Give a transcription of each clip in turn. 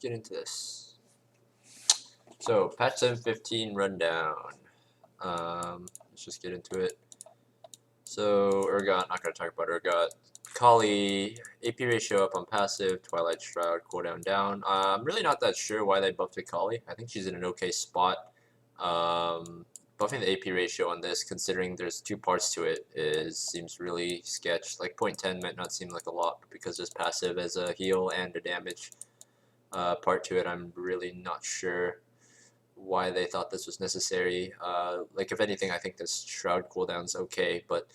get into this. So, patch 7.15 rundown. Let's just get into it. So, Urgot, not going to talk about Urgot. Kali, AP ratio up on passive, Twilight Shroud, cooldown down. I'm really not that sure why they buffed Kali. I think she's in an okay spot. Buffing the AP ratio on this, considering there's two parts to it, seems really sketch. Like 0.10 might not seem like a lot, but because there's passive as a heal and a damage part to it, I'm really not sure why they thought this was necessary. Like if anything, I think this Shroud cooldown's okay, but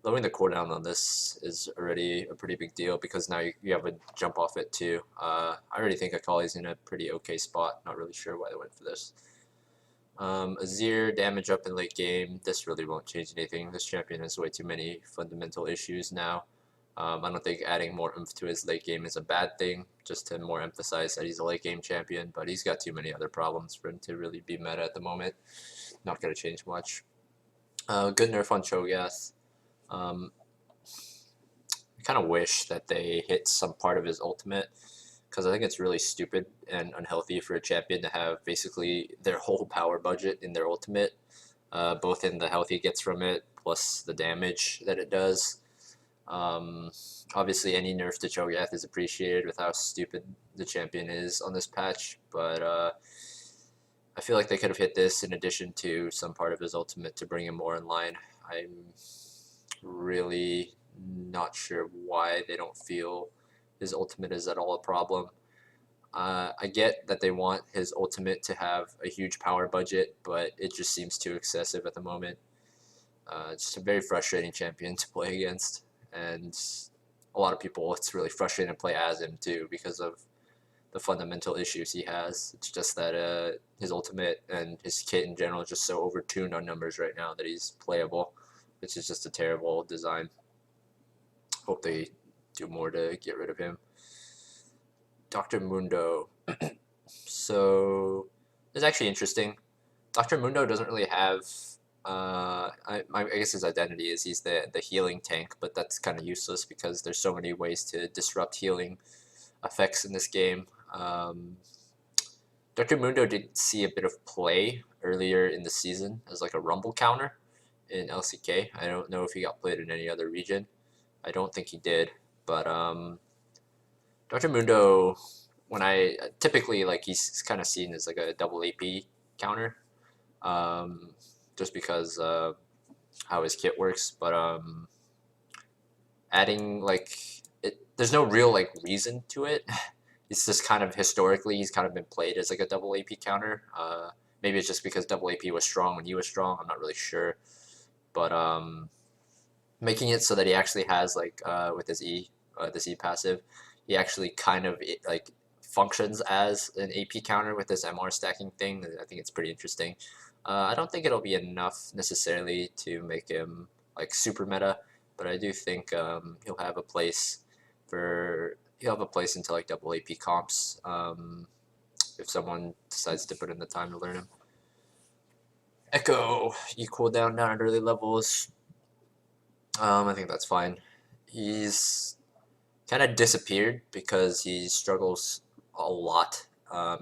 lowering the cooldown on this is already a pretty big deal because now you have a jump off it too. I already think Akali's in a pretty okay spot. Not really sure why they went for this. Azir damage up in late game. This really won't change anything. This champion has way too many fundamental issues now. I don't think adding more oomph to his late game is a bad thing, just to more emphasize that he's a late game champion, but he's got too many other problems for him to really be meta at the moment. Not going to change much. Good nerf on Cho'gath. I kind of wish that they hit some part of his ultimate, because I think it's really stupid and unhealthy for a champion to have basically their whole power budget in their ultimate, both in the health he gets from it, plus the damage that it does. Obviously any nerf to Cho'gath is appreciated with how stupid the champion is on this patch, but I feel like they could have hit this in addition to some part of his ultimate to bring him more in line. I'm really not sure why they don't feel his ultimate is at all a problem. I get that they want his ultimate to have a huge power budget, but it just seems too excessive at the moment. It's just a very frustrating champion to play against, and a lot of people, it's really frustrating to play as him too because of the fundamental issues he has. It's just that his ultimate and his kit in general is just so overtuned on numbers right now that he's playable, which is just a terrible design. Hope they do more to get rid of him. Dr. Mundo. So, it's actually interesting. Dr. Mundo doesn't really have... I guess his identity is he's the healing tank, but that's kind of useless because there's so many ways to disrupt healing effects in this game. Dr. Mundo did see a bit of play earlier in the season as like a rumble counter in LCK. I don't know if he got played in any other region. I don't think he did, but Dr. Mundo, when I typically like he's kind of seen as like a double AP counter, just because how his kit works. But adding like there's no real like reason to it. It's just kind of historically he's kind of been played as like a double AP counter. Maybe it's just because double AP was strong when he was strong. I'm not really sure, but making it so that he actually has like with his this E passive, he actually kind of like functions as an AP counter with this MR stacking thing. I think it's pretty interesting. I don't think it'll be enough necessarily to make him like super meta, but I do think he'll have a place into like double AP comps if someone decides to put in the time to learn him. Ekko, you cool down at early levels. I think that's fine. He's kind of disappeared because he struggles a lot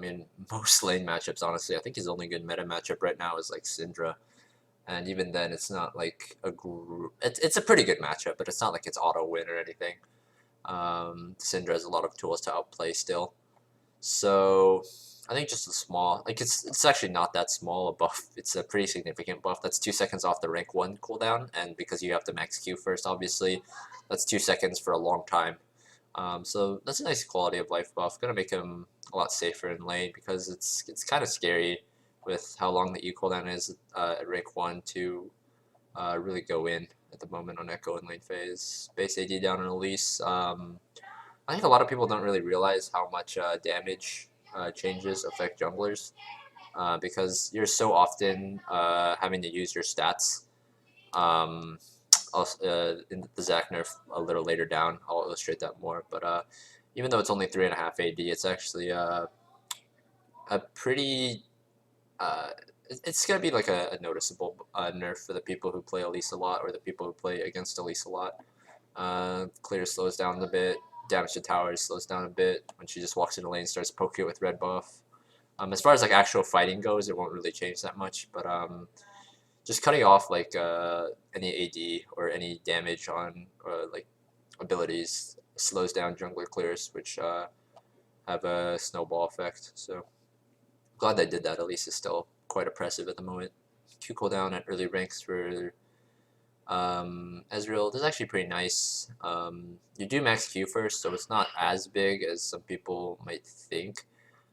in most lane matchups, honestly. I think his only good meta matchup right now is like Syndra. And even then, it's not like a group. It's a pretty good matchup, but it's not like it's auto win or anything. Syndra has a lot of tools to outplay still. So I think just a small, like it's actually not that small a buff. It's a pretty significant buff. That's 2 seconds off the rank 1 cooldown, and because you have to max Q first, obviously, that's 2 seconds for a long time. So that's a nice quality of life buff. Gonna make him a lot safer in lane because it's kind of scary with how long the E cooldown is at rank 1 to really go in at the moment on Ekko in lane phase. Base AD down on Elise. I think a lot of people don't really realize how much damage changes affect junglers because you're so often having to use your stats. In the Zak nerf a little later down, I'll illustrate that more. But even though it's only 3.5 AD, it's actually a pretty... it's going to be like a noticeable nerf for the people who play Elise a lot or the people who play against Elise a lot. Clear slows down a bit. damage to towers slows down a bit when she just walks in the lane, starts poking it with red buff. As far as like actual fighting goes, it won't really change that much, but just cutting off like any AD or any damage on like abilities slows down jungler clears, which have a snowball effect. So glad they did that. At least it's still quite oppressive at the moment. Q cooldown at early ranks for Ezreal. This is actually pretty nice. You do max Q first, so it's not as big as some people might think.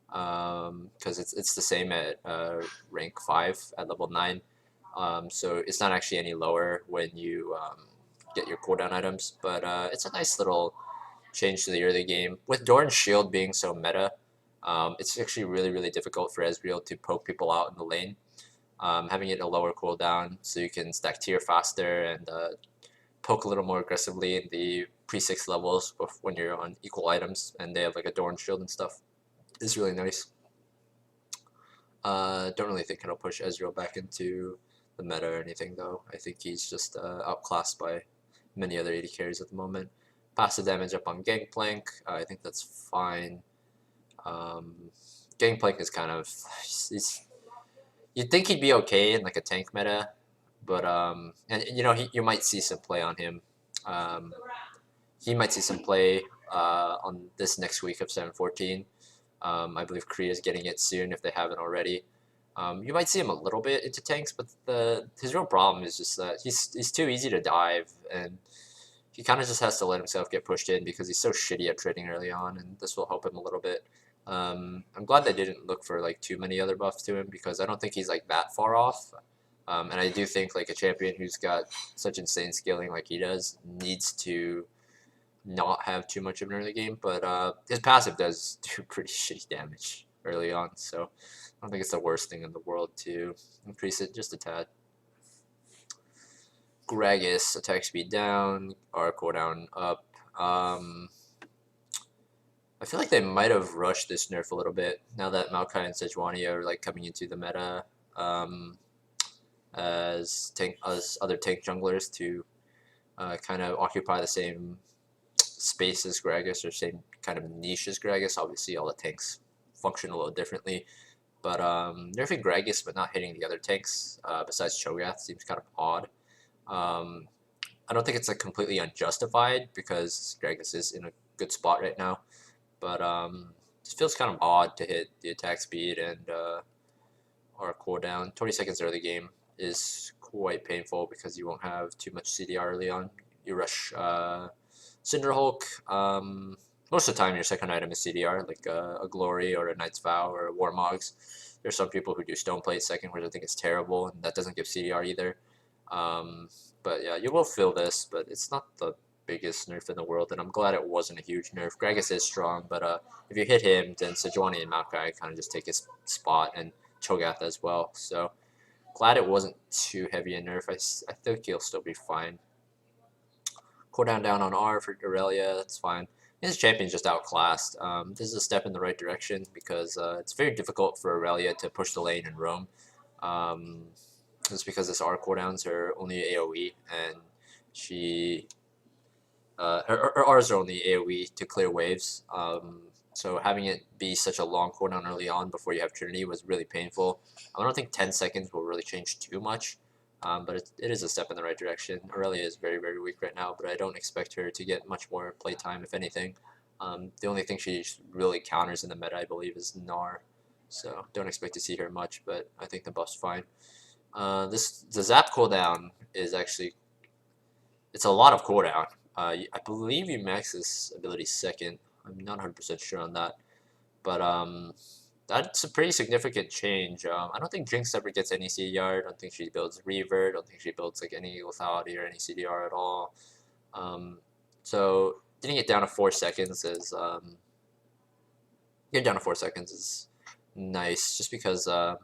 Because it's the same at rank 5 at level 9. So it's not actually any lower when you get your cooldown items, but it's a nice little change to the early game. With Doran's shield being so meta, it's actually really difficult for Ezreal to poke people out in the lane. Having it a lower cooldown so you can stack tier faster and poke a little more aggressively in the pre-6 levels when you're on equal items and they have like a Doran shield and stuff is really nice. Don't really think it'll push Ezreal back into the meta or anything though. I think he's just outclassed by many other AD carries at the moment. Passive damage up on Gangplank, I think that's fine. Gangplank is kind of, you'd think he'd be okay in like a tank meta, but and you know you might see some play on him. He might see some play on this next week of 7-14. I believe Korea is getting it soon if they haven't already. You might see him a little bit into tanks, but his real problem is just that he's too easy to dive, and he kind of just has to let himself get pushed in because he's so shitty at trading early on, and this will help him a little bit. I'm glad they didn't look for like too many other buffs to him because I don't think he's like that far off. And I do think like a champion who's got such insane scaling like he does needs to not have too much of an early game, but his passive does do pretty shitty damage early on, so I don't think it's the worst thing in the world to increase it just a tad. Gragas, attack speed down, R cooldown up. I feel like they might have rushed this nerf a little bit now that Maokai and Sejuani are like coming into the meta as other tank junglers to kind of occupy the same space as Gragas or same kind of niche as Gragas. Obviously, all the tanks function a little differently, but nerfing Gragas but not hitting the other tanks besides Cho'gath seems kind of odd. I don't think it's like completely unjustified because Gragas is in a good spot right now, but it feels kind of odd to hit the attack speed and our cooldown. 20 seconds early game is quite painful because you won't have too much CDR early on. You rush Cinderhulk. Most of the time your second item is CDR, like a Glory or a Knight's Vow or a Warmogs. There's some people who do Stoneplate second, which I think is terrible, and that doesn't give CDR either. But yeah, you will feel this, but it's not the biggest nerf in the world, and I'm glad it wasn't a huge nerf. Gragas is strong, but if you hit him, then Sejuani and Maokai kind of just take his spot, and Cho'gath as well. So glad it wasn't too heavy a nerf. I think he'll still be fine. Cooldown down on R for Irelia, that's fine. His champion's just outclassed. This is a step in the right direction because it's very difficult for Irelia to push the lane and roam. It's because his R cooldowns are only AoE, and her R's are only AoE to clear waves. So having it be such a long cooldown early on before you have Trinity was really painful. I don't think 10 seconds will really change too much, but it is a step in the right direction. Irelia is very weak right now, but I don't expect her to get much more playtime, if anything. The only thing she really counters in the meta, I believe, is Gnar. So don't expect to see her much, but I think the buff's fine. The zap cooldown is actually, it's a lot of cooldown. I believe you max this ability second. I'm not 100% sure on that, but that's a pretty significant change. I don't think Jinx ever gets any CDR. I don't think she builds Reaver. I don't think she builds like any lethality or any CDR at all. So getting it down to 4 seconds is nice, just because the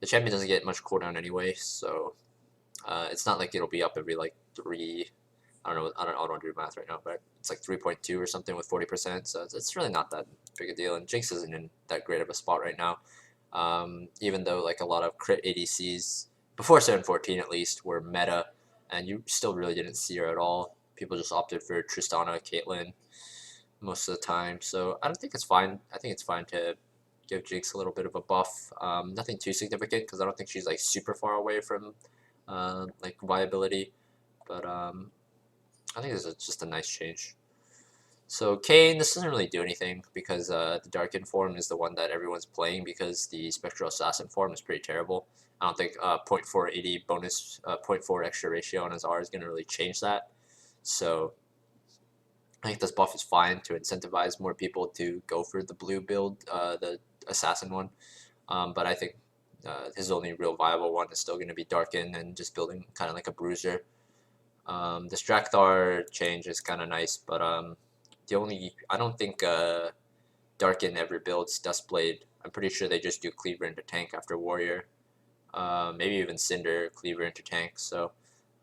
champion doesn't get much cooldown anyway. So it's not like it'll be up every like 3. I don't know. I don't do math right now, but it's like 3.2 or something with 40%. So it's really not that big a deal. And Jinx isn't in that great of a spot right now. Even though like a lot of crit ADCs before 7-14 at least were meta, and you still really didn't see her at all. People just opted for Tristana, Caitlyn, most of the time. So I don't think it's fine. I think it's fine to give Jinx a little bit of a buff. Nothing too significant because I don't think she's like super far away from like viability. But I think this is just a nice change. So Kayn, this doesn't really do anything because the Darken form is the one that everyone's playing because the Spectral Assassin form is pretty terrible. I don't think 0.480 bonus, 0.4 extra ratio on his R is going to really change that. So I think this buff is fine to incentivize more people to go for the blue build, the Assassin one. But I think his only real viable one is still going to be Darken and just building kind of like a bruiser. The Strakthar change is kind of nice, but I don't think Darken ever builds Dustblade. I'm pretty sure they just do Cleaver into tank after Warrior. Maybe even Cinder, Cleaver into tank. So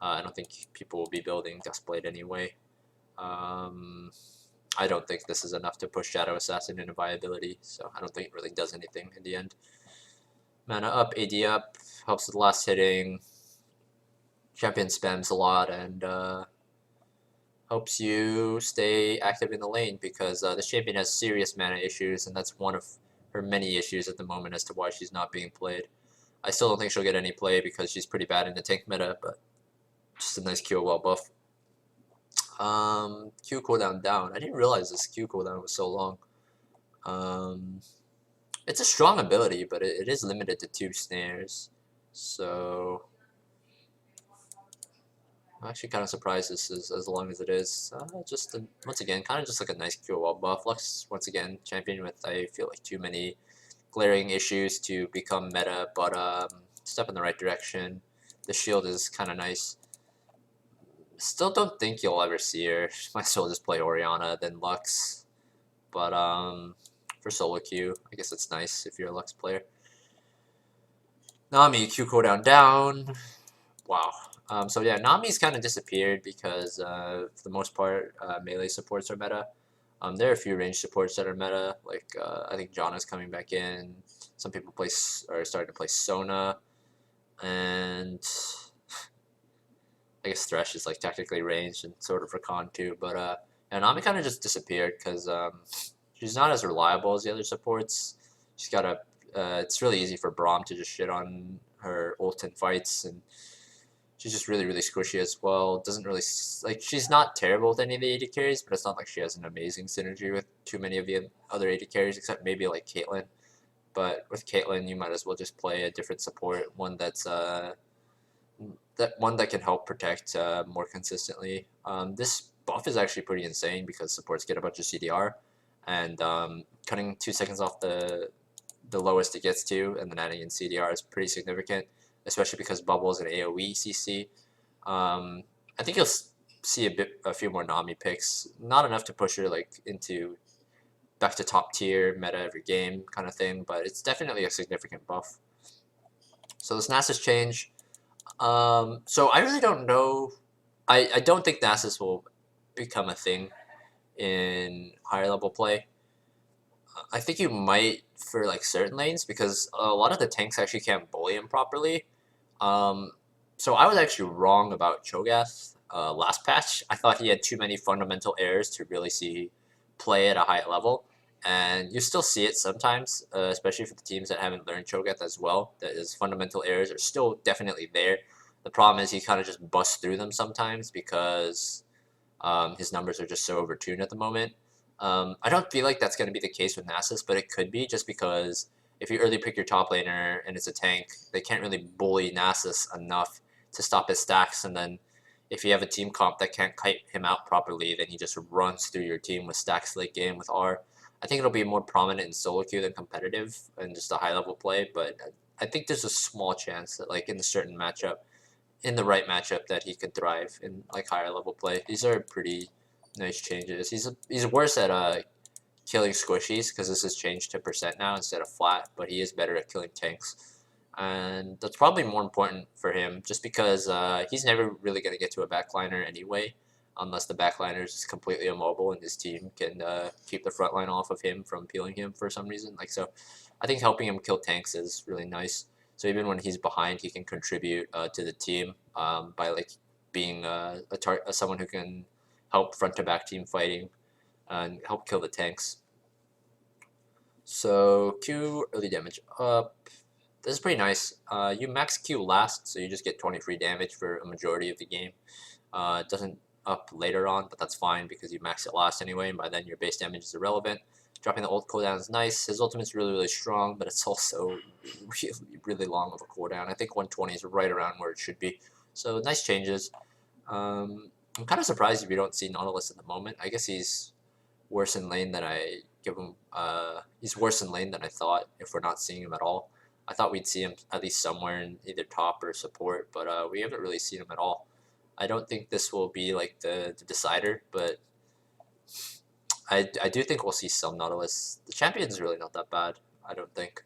I don't think people will be building Dustblade anyway. I don't think this is enough to push Shadow Assassin into viability, so I don't think it really does anything in the end. Mana up, AD up, helps with last hitting. Champion spams a lot and helps you stay active in the lane because this champion has serious mana issues, and that's one of her many issues at the moment as to why she's not being played. I still don't think she'll get any play because she's pretty bad in the tank meta, but just a nice QOL buff. Q cooldown down. I didn't realize this Q cooldown was so long. It's a strong ability, but it is limited to 2 snares. So I'm actually kind of surprised this is as long as it is. Once again, kind of just like a nice QOL buff. Lux, once again, champion with, I feel like, too many glaring issues to become meta, but step in the right direction. The shield is kind of nice. Still don't think you'll ever see her. Might still just play Orianna, then Lux. But for solo queue, I guess it's nice if you're a Lux player. Nami, Q cooldown down. Wow. So yeah, Nami's kind of disappeared because for the most part, melee supports are meta. There are a few range supports that are meta, like I think Janna's coming back in. Some people are starting to play Sona, and I guess Thresh is like technically ranged and sort of recon too. But yeah, Nami kind of just disappeared because she's not as reliable as the other supports. She's got a it's really easy for Braum to just shit on her ult in fights, and she's just really, really squishy as well. Doesn't really, like, she's not terrible with any of the AD carries, but it's not like she has an amazing synergy with too many of the other AD carries, except maybe like Caitlyn. But with Caitlyn, you might as well just play a different support, one that's that can help protect more consistently. This buff is actually pretty insane because supports get a bunch of CDR, and cutting 2 seconds off the lowest it gets to, and then adding in CDR is pretty significant, especially because bubbles and AoE CC. I think you'll see a few more Nami picks, not enough to push her like into back to top tier meta every game kind of thing, but it's definitely a significant buff. So this Nasus change. So I really don't know. I don't think Nasus will become a thing in higher level play. I think you might for like certain lanes because a lot of the tanks actually can't bully him properly. So I was actually wrong about Cho'gath last patch. I thought he had too many fundamental errors to really see play at a high level. And you still see it sometimes, especially for the teams that haven't learned Cho'gath as well, that his fundamental errors are still definitely there. The problem is he kind of just busts through them sometimes because his numbers are just so overtuned at the moment. I don't feel like that's going to be the case with Nasus, but it could be just because if you early pick your top laner and it's a tank, they can't really bully Nasus enough to stop his stacks. And then if you have a team comp that can't kite him out properly, then he just runs through your team with stacks late game with R. I think it'll be more prominent in solo queue than competitive and just a high level play, but I think there's a small chance that like in a certain matchup, in the right matchup, that he could thrive in like higher level play. These are pretty nice changes. He's worse at killing squishies because this has changed to percent now instead of flat, but he is better at killing tanks. And that's probably more important for him just because he's never really going to get to a backliner anyway unless the backliner is completely immobile and his team can keep the front line off of him from peeling him for some reason. Like, so I think helping him kill tanks is really nice. So even when he's behind, he can contribute to the team by like being someone who can help front to back team fighting. and help kill the tanks. So Q early damage up. This is pretty nice. You max Q last, so you just get 23 damage for a majority of the game. It doesn't up later on, but that's fine because you max it last anyway, and by then your base damage is irrelevant. Dropping the ult cooldown is nice. His ultimate's really, really strong, but it's also really, really long of a cooldown. I think 120 is right around where it should be. So nice changes. I'm kind of surprised if you don't see Nautilus at the moment. I guess he's worse in lane than I give him. He's worse in lane than I thought. If we're not seeing him at all, I thought we'd see him at least somewhere in either top or support, but we haven't really seen him at all. I don't think this will be like the decider, but I do think we'll see some Nautilus. The champion's really not that bad, I don't think.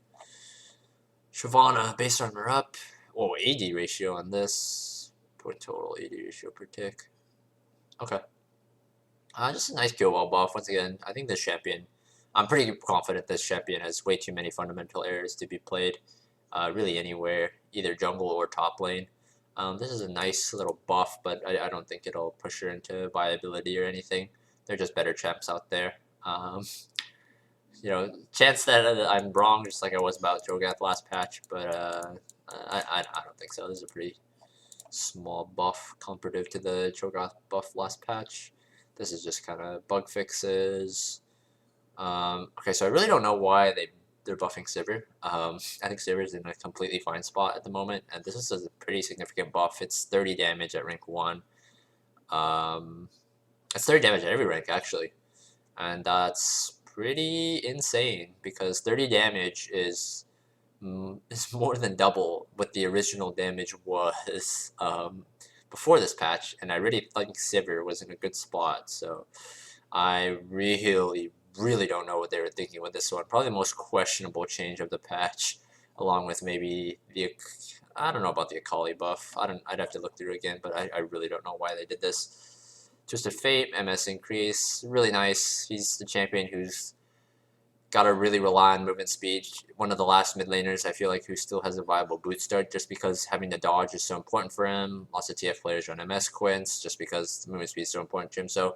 Shyvana, base armor up. Oh, AD ratio on this. Point total AD ratio per tick. Okay. Just a nice kill wall buff. Once again, I think this champion, I'm pretty confident this champion has way too many fundamental errors to be played really anywhere, either jungle or top lane. This is a nice little buff, but I don't think it'll push her into viability or anything. They're just better champs out there. You know, chance that I'm wrong, just like I was about Cho'gath last patch, but I don't think so. This is a pretty small buff comparative to the Cho'gath buff last patch. This is just kind of bug fixes. Okay, so I really don't know why they're buffing Sivir. I think Sivir's in a completely fine spot at the moment, and this is a pretty significant buff. It's 30 damage at rank 1. It's 30 damage at every rank, actually. And that's pretty insane, because 30 damage is more than double what the original damage was before this patch, and I really think Sivir was in a good spot, so I really don't know what they were thinking with this one. Probably the most questionable change of the patch, along with maybe the, I don't know about the Akali buff. I'd have to look through it again, but I really don't know why they did this. Twisted Fate, MS increase, really nice. He's the champion who's got to really rely on movement speed. One of the last mid laners, I feel like, who still has a viable boot start, just because having to dodge is so important for him. Lots of TF players run MS quints, just because the movement speed is so important to him. So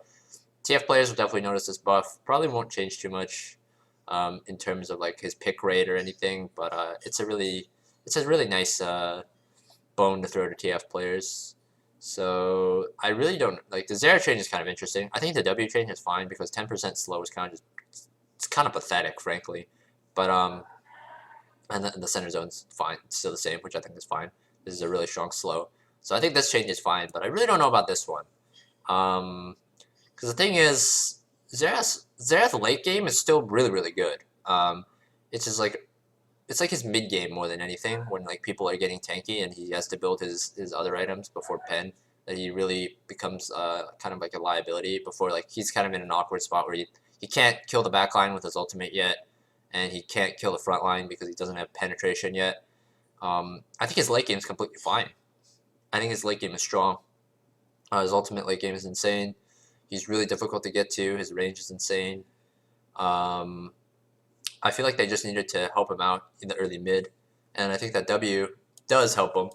TF players will definitely notice this buff. Probably won't change too much in terms of like his pick rate or anything, but it's a really nice bone to throw to TF players. So I really don't like the Zerath change is kind of interesting. I think the W change is fine because 10% slow is kind of just, it's kind of pathetic, frankly. But and the center zone's fine, it's still the same, which I think is fine. This is a really strong slow, so I think this change is fine. But I really don't know about this one. Because the thing is, Zerath late game is still really good. It's just like, it's like his mid game more than anything, when like people are getting tanky and he has to build his other items before pen, that he really becomes kind of like a liability. Before, like, he's kind of in an awkward spot where he can't kill the backline with his ultimate yet, and he can't kill the front line because he doesn't have penetration yet. I think his late game is completely fine. I think his late game is strong. His ultimate late game is insane. He's really difficult to get to. His range is insane. I feel like they just needed to help him out in the early mid, and I think that W does help him.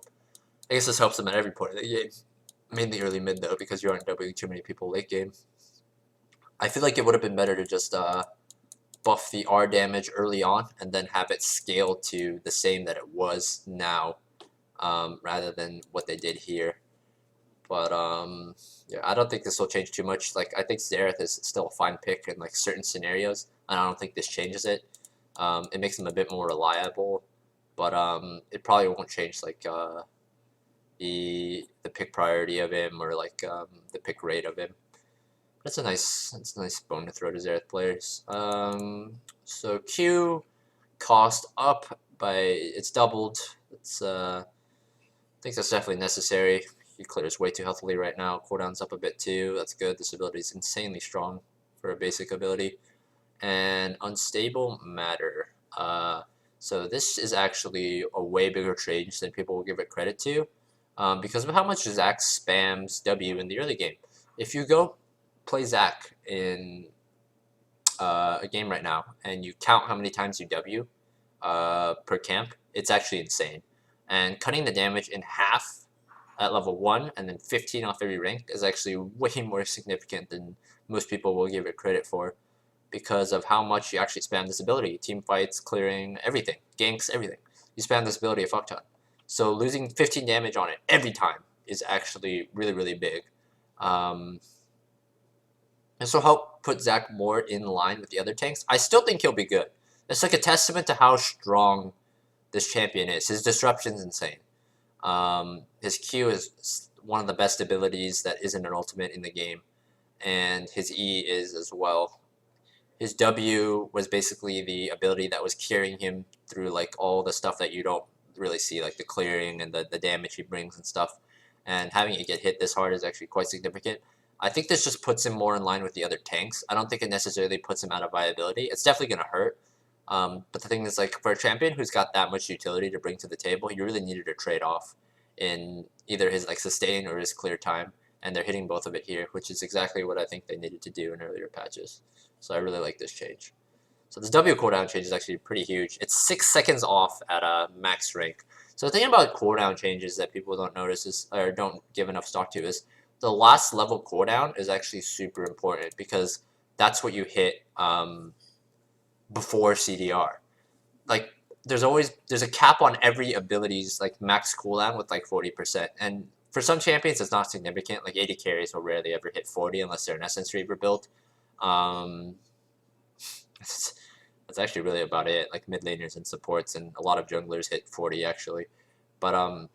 I guess this helps him at every point of the game. Mainly early mid, though, because you aren't Wing too many people late game. I feel like it would have been better to just buff the R damage early on and then have it scale to the same that it was now, rather than what they did here. But yeah, I don't think this will change too much. Like, I think Zerath is still a fine pick in like certain scenarios, and I don't think this changes it. It makes him a bit more reliable, but it probably won't change like the pick priority of him, or like the pick rate of him. That's a nice bone to throw to Zerath players. So Q cost up by, it's doubled. It's I think that's definitely necessary. He clears way too healthily right now. Cooldown's up a bit too. That's good. This ability is insanely strong for a basic ability. And Unstable Matter. So this is actually a way bigger change than people will give it credit to, because of how much Zak spams W in the early game. If you go play Zak in a game right now and you count how many times you W per camp, it's actually insane. And cutting the damage in half at level 1 and then 15 off every rank is actually way more significant than most people will give it credit for, because of how much you actually spam this ability. Team fights, clearing, everything. Ganks, everything. You spam this ability a fuck ton. So losing 15 damage on it every time is actually really, really big. This will help put Zak more in line with the other tanks. I still think he'll be good. It's like a testament to how strong this champion is. His disruption's insane. His Q is one of the best abilities that isn't an ultimate in the game. And his E is as well. His W was basically the ability that was carrying him through like all the stuff that you don't really see, like the clearing and the damage he brings and stuff. And having it get hit this hard is actually quite significant. I think this just puts him more in line with the other tanks. I don't think it necessarily puts him out of viability. It's definitely going to hurt. But the thing is, like, for a champion who's got that much utility to bring to the table, you really needed a trade-off in either his like sustain or his clear time. And they're hitting both of it here, which is exactly what I think they needed to do in earlier patches. So I really like this change. So this W cooldown change is actually pretty huge. It's 6 seconds off at a max rank. So the thing about cooldown changes that people don't notice is, or don't give enough stock to, is the last level cooldown is actually super important, because that's what you hit before CDR. Like, there's a cap on every ability's like max cooldown with like 40%, and for some champions it's not significant. Like 80 carries will rarely ever hit 40 unless they're an Essence Reaver build. That's actually really about it. Like mid laners and supports and a lot of junglers hit 40 actually, but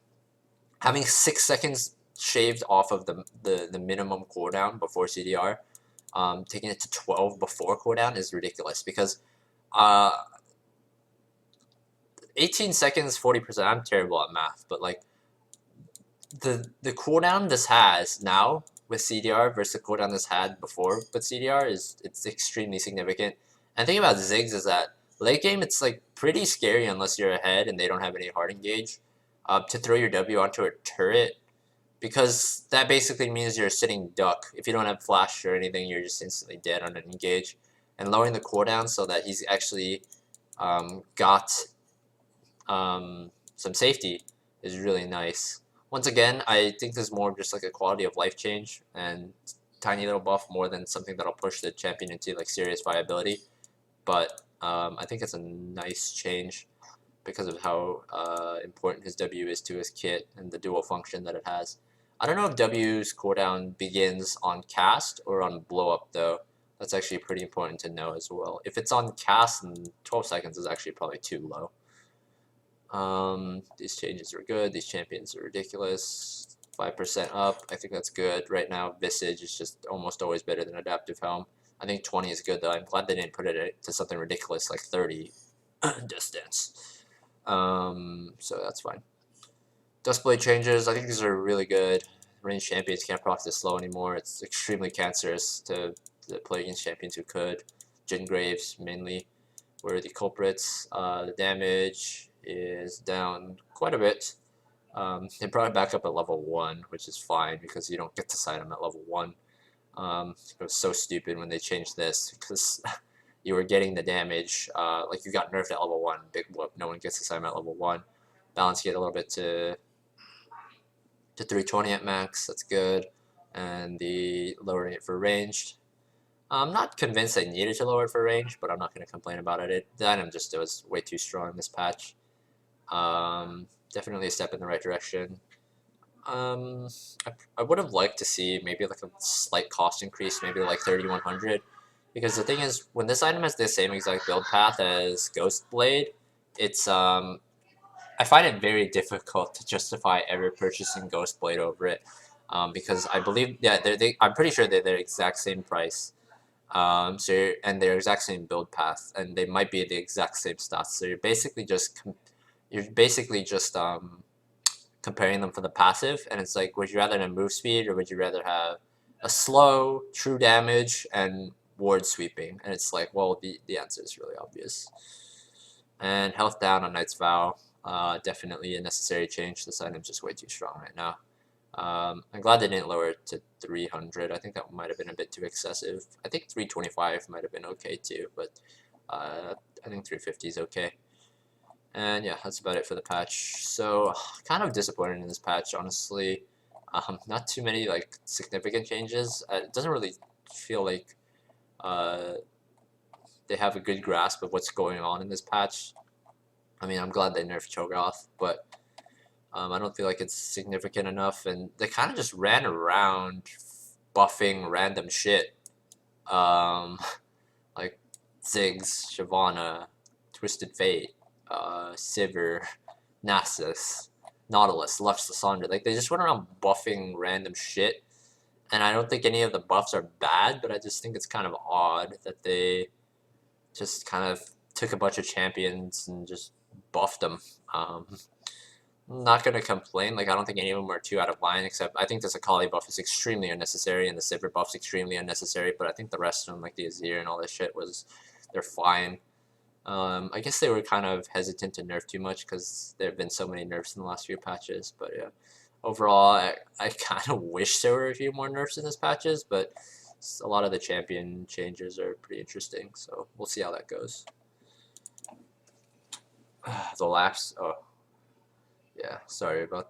having 6 seconds shaved off of the minimum cooldown before CDR, taking it to 12 before cooldown is ridiculous, because 18 seconds, 40%. I'm terrible at math, but like the cooldown this has now with CDR versus the cooldown this had before with CDR it's extremely significant. And the thing about Ziggs is that late game it's like pretty scary unless you're ahead and they don't have any hard engage, to throw your W onto a turret, because that basically means you're sitting duck. If you don't have flash or anything, you're just instantly dead on an engage. And lowering the cooldown so that he's actually got some safety is really nice. Once again, I think this is more just like a quality of life change and tiny little buff more than something that'll push the champion into like serious viability. But I think it's a nice change because of how important his W is to his kit and the dual function that it has. I don't know if W's cooldown begins on cast or on blow up though. That's actually pretty important to know as well. If it's on cast, then 12 seconds is actually probably too low. These changes are good. These champions are ridiculous. 5% up. I think that's good. Right now, vSiev is just almost always better than Adaptive Helm. I think 20 is good though. I'm glad they didn't put it to something ridiculous like 30 distance. So that's fine. Duskblade changes. I think these are really good. Ranged champions can't proc this slow anymore. It's extremely cancerous to play against champions who could. Jin Graves mainly were the culprits. The damage is down quite a bit. They brought it back up at level 1, which is fine because you don't get to side them at level 1. It was so stupid when they changed this, because you were getting the damage, like you got nerfed at level 1, big whoop, no one gets to side them at level 1. Balance it a little bit to 320 at max, that's good. And the lowering it for ranged. I'm not convinced I needed to lower it for range, but I'm not going to complain about it. The item just was way too strong in this patch. Definitely a step in the right direction. I would have liked to see maybe like a slight cost increase, maybe like 3100, because the thing is, when this item has the same exact build path as Ghostblade, it's I find it very difficult to justify ever purchasing Ghostblade over it, because I believe, yeah, I'm pretty sure they're their exact same price. And their exact same build path, and they might be the exact same stats. So you're basically just comparing them for the passive, and it's like, would you rather have move speed or would you rather have a slow, true damage, and ward sweeping? And it's like, well, the answer is really obvious. And health down on Knight's Vow, definitely a necessary change. This item's just way too strong right now. I'm glad they didn't lower it to 300. I think that might have been a bit too excessive. I think 325 might have been okay too, but I think 350 is okay. And yeah, that's about it for the patch. So kind of disappointed in this patch, honestly. Not too many like significant changes. It doesn't really feel like they have a good grasp of what's going on in this patch. I mean, I'm glad they nerfed Cho'gath, but I don't feel like it's significant enough, and they kind of just ran around buffing random shit. Like Ziggs, Shyvana, Twisted Fate, Sivir, Nasus, Nautilus, Lux, Lysandra. Like, they just went around buffing random shit, and I don't think any of the buffs are bad, but I just think it's kind of odd that they just kind of took a bunch of champions and just buffed them. I'm not going to complain. Like, I don't think any of them are too out of line, except I think the Zakali buff is extremely unnecessary, and the Sivir buff's extremely unnecessary, but I think the rest of them, like the Azir and all this shit, they're fine. I guess they were kind of hesitant to nerf too much because there have been so many nerfs in the last few patches, but yeah. Overall, I kind of wish there were a few more nerfs in this patches, but a lot of the champion changes are pretty interesting, so we'll see how that goes. The lapse, oh, yeah, sorry about that.